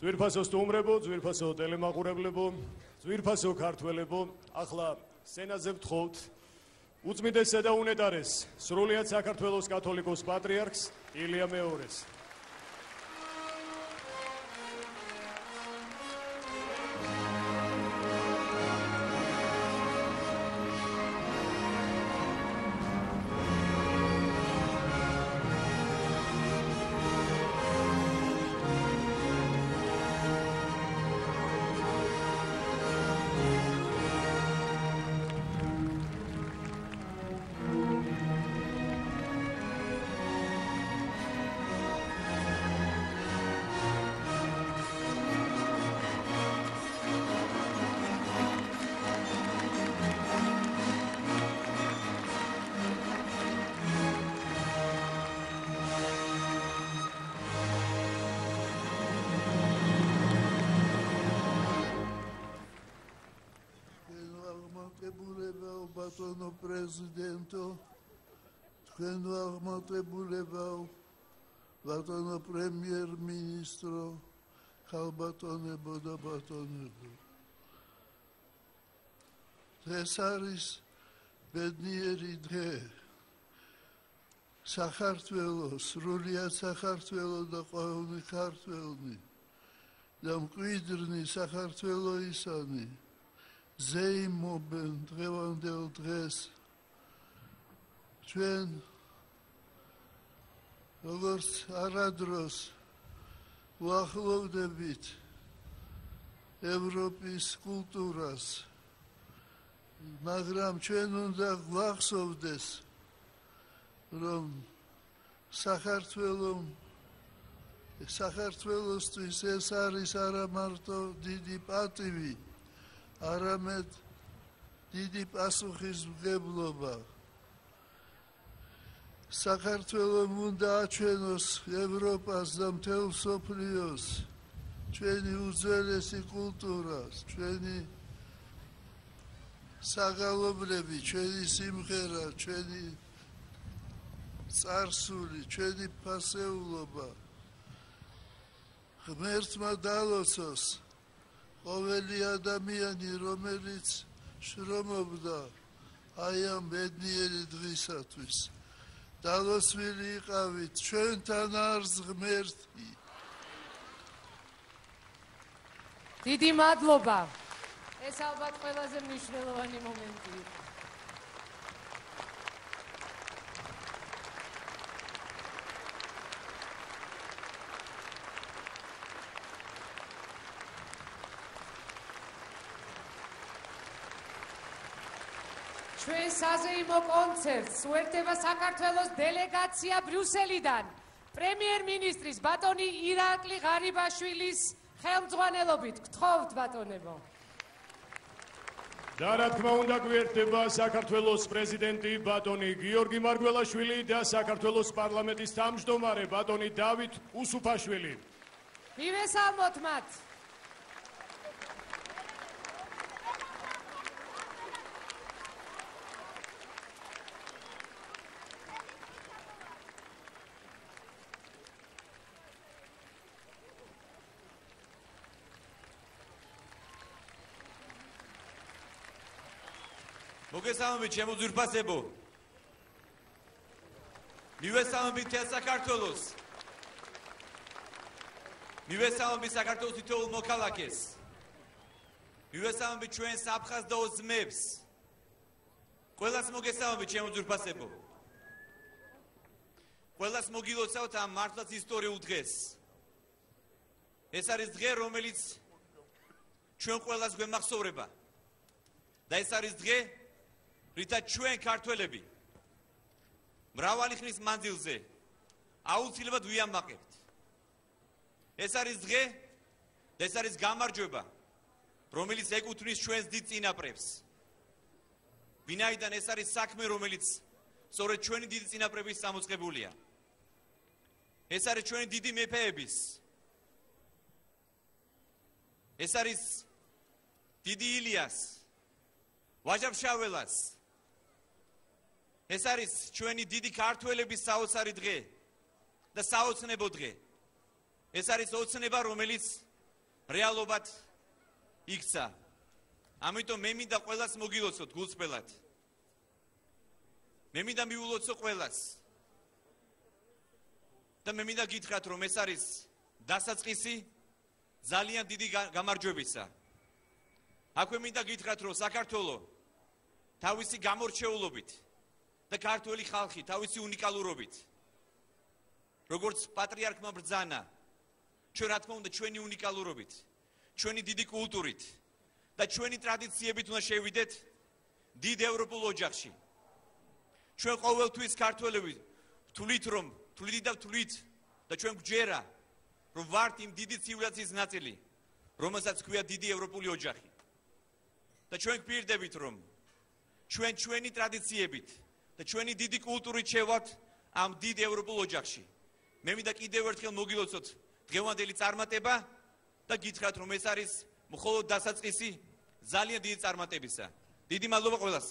ძვირფასო სტუმრებო, ძვირფასო ტელემაყურებლებო, ძვირფასო ქართველებო, ახლა სცენაზე ვთხოვთ უწმიდესსა და უნეტარეს სრულიად საქართველოს კათოლიკოს პატრიარქს ილია მეორეს. ბატონო პრეზიდენტო, თქვენ აღმატებულებაო, ბატონო პრემიერ-მინისტრო, ქალბატონებო და ბატონებო. ეს არის ბედნიერი დღე. საქართველოს, სრულიად საქართველო და ყოველი ქართველი და მკვიდრნი საქართველოისანი ზეიმობენ დღევანდელ დღეს ჩვენ როგორც არადროს ვახლოვდებით ევროპის კულტურას, მაგრამ ჩვენ უნდა გვახსოვდეს, რომ საქართველოსთვის ეს არის არა მარტო დიდი პატივი, არამედ დიდი პასუხისმგებლობა. საქართველომ უნდა აჩვენოს ევროპას და მთელ მსოფლიოს ჩვენი უძველესი კულტურა, ჩვენი საგალობლები, ჩვენი სიმღერა, ჩვენი წარსული, ჩვენი ფასეულობა. ღმერთმა დალოცოს ყოველი ადამიანი, რომელიც შრომობდა აი ამ ბედნიერი დღისათვის. დალოცვილი იყავით, ჩვენთან არის ღმერთი. დიდი მადლობა. ეს ალბათ ყველაზე მნიშვნელოვანი მომენტი იყო. ჩვენ საზეიმო კონცერტს უერთდება საქართველოს დელეგაცია ბრიუსელიდან, პრემიერ-მინისტრის ბატონი ირაკლი ღარიბაშვილის ხელმძღვანელობით. გთხოვთ ბატონებო. და რა თქმა უნდა გვერდება საქართველოს პრეზიდენტი ბატონი გიორგი მარგველაშვილი და საქართველოს პარლამენტის თავმჯდომარე ბატონი დავით უსუფაშვილი. მივესალმოთ მათ. მოგესალმებით ჩემო ძვირფასებო. მივესალმებით თელ საქართველოს. მივესალმებით საქართველოს თითოეულ მოქალაქეს. მივესალმებით ჩვენ საფხაზ და ოზმებს. ყველას მოგესალმებით ჩემო ძვირფასებო. ყველას მოგილოცავთ ამ მართლაც ისტორიულ დღეს. ეს არის დღე, რომელიც ჩვენ ყველას გვემახსოვრება. და ეს არის დღე, რითაც ჩვენ ქართველები მრავალი ხნის მანძილზე აუცილებლად ვიამაყებთ. ეს არის დღე და ეს არის გამარჯვება, რომელიც ეკუთვნის ჩვენს დიდ წინაპრებს. ვინაიდან ეს არის საქმე, რომელიც სწორედ ჩვენი დიდი წინაპრების სამოწყებულია. ეს არის ჩვენი დიდი მეფეების. ეს არის დიდი ილიას, ვაჟა-ფშაველას. ეს არის ჩვენი დიდი ქართველების საოცარი დღე და საოცნებო დღე. ეს არის ოცნება, რომელიც რეალობად იქცა. ამიტომ მე მინდა ყველას მოგილოცოთ გულწრფელად. მე მინდა მიულოცო ყველას. და მე მინდა გითხრათ, რომ ეს არის დასაწყისი ძალიან დიდი გამარჯვებისა. აქვე მინდა გითხრათ, რომ საქართველო თავისი გამორჩეულობით და ქართველი ხალხი თავისი უნიკალურობით, როგორც პატრიარქმა ბრძანა, ჩვენ რა თქმა უნდა ჩვენი უნიკალურობით, ჩვენი დიდი კულტურით და ჩვენი ტრადიციებით უნდა შევიდეთ დიდ ევროპულ ოჯახში. ჩვენ ყოველთვის ქართველები ვთვლით და ჩვენ გვჯერა, რომ ვართ იმ დიდი ცივილიზაციის ნაწილი, რომელსაც ქვია დიდი ევროპული ოჯახი. და ჩვენ გვპირდებით, რომ ჩვენ ჩვენი ტრადიციებით და ჩვენი დიდი კულტურით შევართ ამ დიდ ევროპულ ოჯახში. მე მინდა კიდევ ერთხელ მოგილოცოთ დღევანდელი წარმატება და გითხრათ, რომ ეს არის მხოლოდ დასაწყისი ძალიან დიდი წარმატებისა. დიდი მადლობა ყველას.